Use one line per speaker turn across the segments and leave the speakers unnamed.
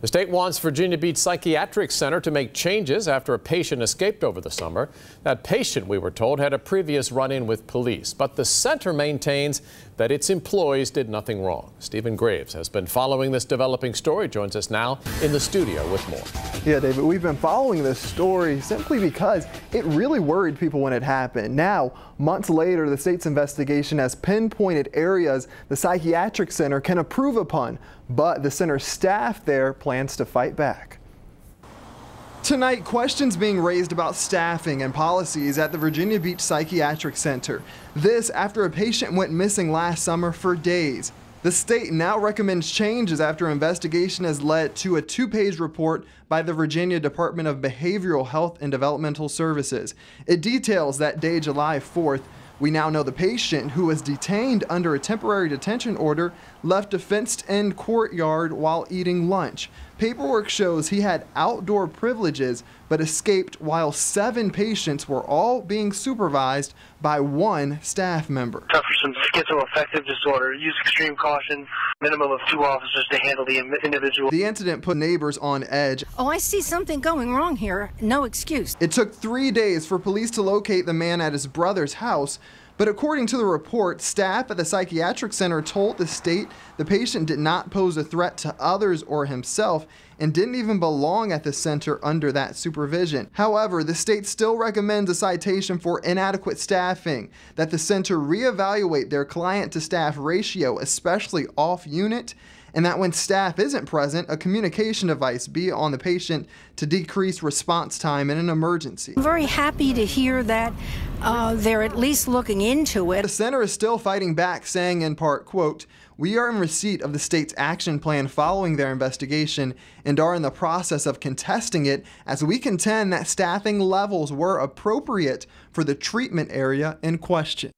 The state wants Virginia Beach Psychiatric Center to make changes after a patient escaped over the summer. That patient, we were told, had a previous run-in with police, but the center maintains that its employees did nothing wrong. Stephen Graves has been following this developing story, joins us now in the studio with more.
Yeah, David, we've been following this story simply because it really worried people when it happened. Now, months later, the state's investigation has pinpointed areas the psychiatric center can improve upon, but the center's staff there plans to fight back. Tonight, questions being raised about staffing and policies at the Virginia Beach Psychiatric Center. This after a patient went missing last summer for days. The state now recommends changes after an investigation has led to a 2-page report by the Virginia Department of Behavioral Health and Developmental Services. It details that day, July 4th, we now know the patient, who was detained under a temporary detention order, left a fenced-in courtyard while eating lunch. Paperwork shows he had outdoor privileges but escaped while 7 patients were all being supervised by 1 staff member.
For some schizoaffective disorder, use extreme caution, minimum of 2 officers to handle the individual.
The incident put neighbors on edge.
Oh, I see something going wrong here. No excuse.
It took 3 days for police to locate the man at his brother's house. But according to the report, staff at the psychiatric center told the state the patient did not pose a threat to others or himself and didn't even belong at the center under that supervision. However, the state still recommends a citation for inadequate staffing, that the center reevaluate their client-to-staff ratio, especially off-unit, and that when staff isn't present, a communication device be on the patient to decrease response time in an emergency.
I'm very happy to hear that they're at least looking into it.
The center is still fighting back, saying in part, quote, "We are in receipt of the state's action plan following their investigation and are in the process of contesting it as we contend that staffing levels were appropriate for the treatment area in question."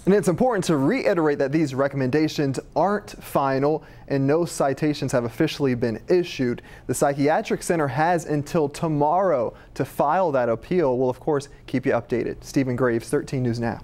And it's important to reiterate that these recommendations aren't final and no citations have officially been issued. The Psychiatric Center has until tomorrow to file that appeal. We'll, of course, keep you updated. Stephen Graves, 13 News Now.